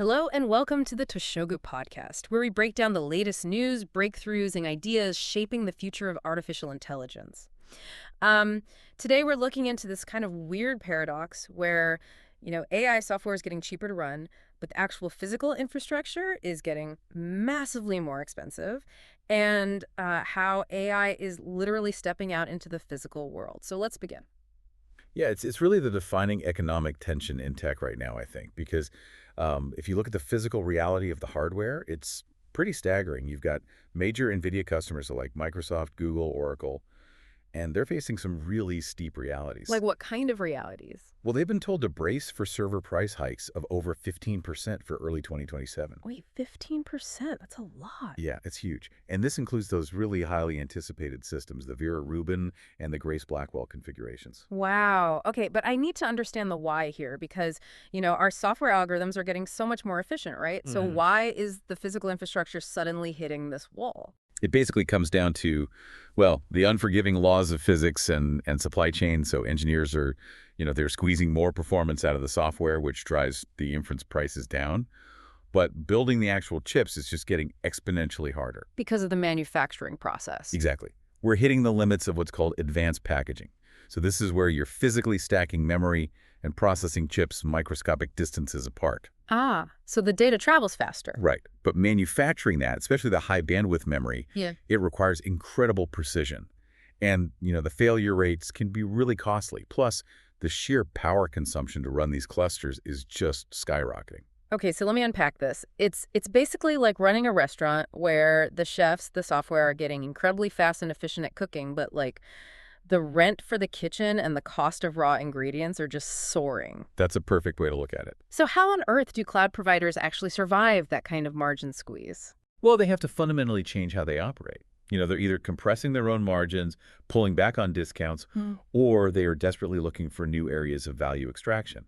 Hello and welcome to the Toshogu Podcast, where we break down the latest news, breakthroughs, and ideas shaping the future of artificial intelligence. Um, Today we're looking into this kind of weird paradox where, AI software is getting cheaper to run, but the actual physical infrastructure is getting massively more expensive, and how AI is literally stepping out into the physical world. So let's begin. Yeah, it's really the defining economic tension in tech right now, I think, because if you look at the physical reality of the hardware, it's pretty staggering. You've got major NVIDIA customers like Microsoft, Google, Oracle, and they're facing some really steep realities. Like what kind of realities? Well, they've been told to brace for server price hikes of over 15% for early 2027. Wait, 15%? That's a lot. Yeah, it's huge. And this includes those really highly anticipated systems, the Vera Rubin and the Grace Blackwell configurations. Wow. Okay, but I need to understand the why here because, our software algorithms are getting so much more efficient, right? So why is the physical infrastructure suddenly hitting this wall? It basically comes down to, well, the unforgiving laws of physics and supply chain. So engineers are, they're squeezing more performance out of the software, which drives the inference prices down. But building the actual chips is just getting exponentially harder. Because of the manufacturing process. Exactly. We're hitting the limits of what's called advanced packaging. So this is where you're physically stacking memory and processing chips microscopic distances apart. Ah, so the data travels faster. Right. But manufacturing that, especially the high bandwidth memory, it requires incredible precision. And, the failure rates can be really costly. Plus, the sheer power consumption to run these clusters is just skyrocketing. Okay, so let me unpack this. It's basically like running a restaurant where the chefs, the software are getting incredibly fast and efficient at cooking, but the rent for the kitchen and the cost of raw ingredients are just soaring. That's a perfect way to look at it. So how on earth do cloud providers actually survive that kind of margin squeeze? Well, they have to fundamentally change how they operate. They're either compressing their own margins, pulling back on discounts, or they are desperately looking for new areas of value extraction,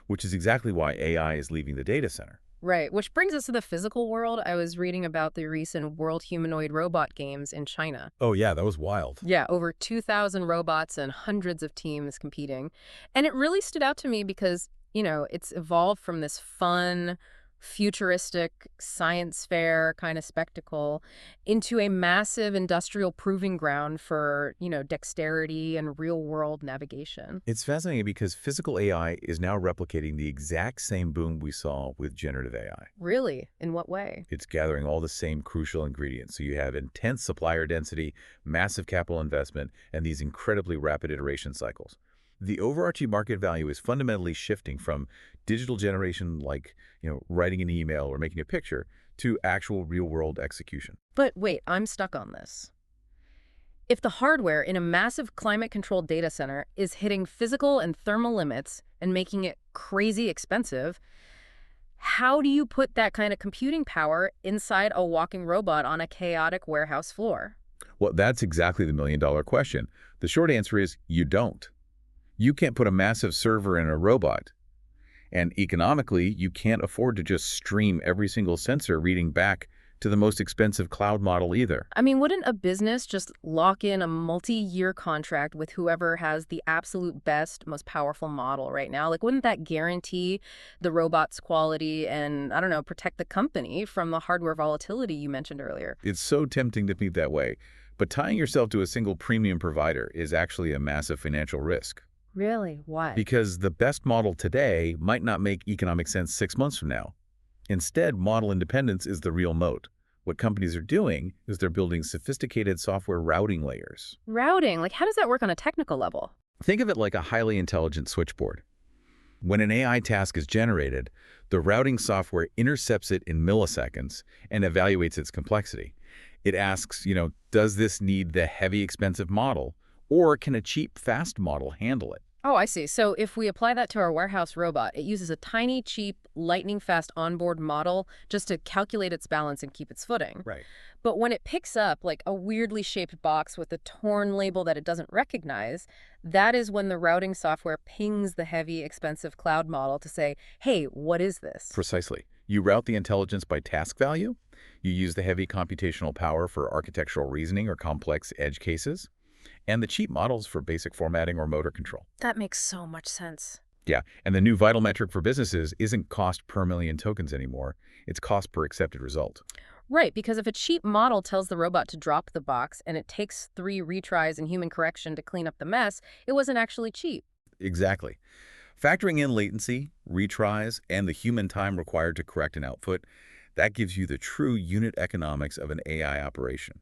which is exactly why AI is leaving the data center. Right, which brings us to the physical world. I was reading about the recent World Humanoid Robot Games in China. Oh, yeah, that was wild. Yeah, over 2,000 robots and hundreds of teams competing. And it really stood out to me because, it's evolved from this fun, futuristic science fair kind of spectacle into a massive industrial proving ground for, dexterity and real-world navigation. It's fascinating because physical AI is now replicating the exact same boom we saw with generative AI. Really? In what way? It's gathering all the same crucial ingredients. So you have intense supplier density, massive capital investment, and these incredibly rapid iteration cycles. The overarching market value is fundamentally shifting from digital generation like, writing an email or making a picture to actual real-world execution. But wait, I'm stuck on this. If the hardware in a massive climate-controlled data center is hitting physical and thermal limits and making it crazy expensive, how do you put that kind of computing power inside a walking robot on a chaotic warehouse floor? Well, that's exactly the million-dollar question. The short answer is you don't. You can't put a massive server in a robot. And economically, you can't afford to just stream every single sensor reading back to the most expensive cloud model either. I mean, wouldn't a business just lock in a multi-year contract with whoever has the absolute best, most powerful model right now? Wouldn't that guarantee the robot's quality and, I don't know, protect the company from the hardware volatility you mentioned earlier? It's so tempting to think that way. But tying yourself to a single premium provider is actually a massive financial risk. Really? Why? Because the best model today might not make economic sense 6 months from now. Instead, model independence is the real moat. What companies are doing is they're building sophisticated software routing layers. Routing? How does that work on a technical level? Think of it like a highly intelligent switchboard. When an AI task is generated, the routing software intercepts it in milliseconds and evaluates its complexity. It asks, does this need the heavy, expensive model? Or can a cheap, fast model handle it? Oh, I see. So if we apply that to our warehouse robot, it uses a tiny, cheap, lightning-fast onboard model just to calculate its balance and keep its footing. Right. But when it picks up a weirdly shaped box with a torn label that it doesn't recognize, that is when the routing software pings the heavy, expensive cloud model to say, hey, what is this? Precisely. You route the intelligence by task value. You use the heavy computational power for architectural reasoning or complex edge cases. And the cheap models for basic formatting or motor control. That makes so much sense. Yeah, and the new vital metric for businesses isn't cost per million tokens anymore. It's cost per accepted result. Right, because if a cheap model tells the robot to drop the box and it takes 3 retries and human correction to clean up the mess, it wasn't actually cheap. Exactly. Factoring in latency, retries, and the human time required to correct an output, that gives you the true unit economics of an AI operation.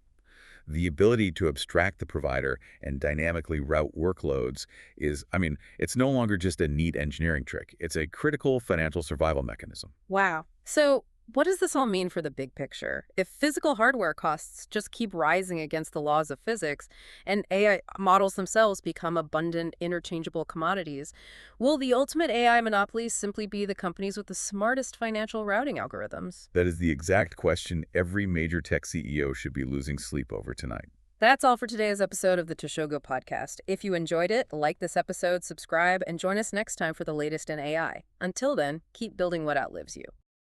The ability to abstract the provider and dynamically route workloads it's no longer just a neat engineering trick. It's a critical financial survival mechanism. Wow. So, what does this all mean for the big picture? If physical hardware costs just keep rising against the laws of physics and AI models themselves become abundant, interchangeable commodities, will the ultimate AI monopolies simply be the companies with the smartest financial routing algorithms? That is the exact question every major tech CEO should be losing sleep over tonight. That's all for today's episode of the Toshogu Podcast. If you enjoyed it, like this episode, subscribe, and join us next time for the latest in AI. Until then, keep building what outlives you.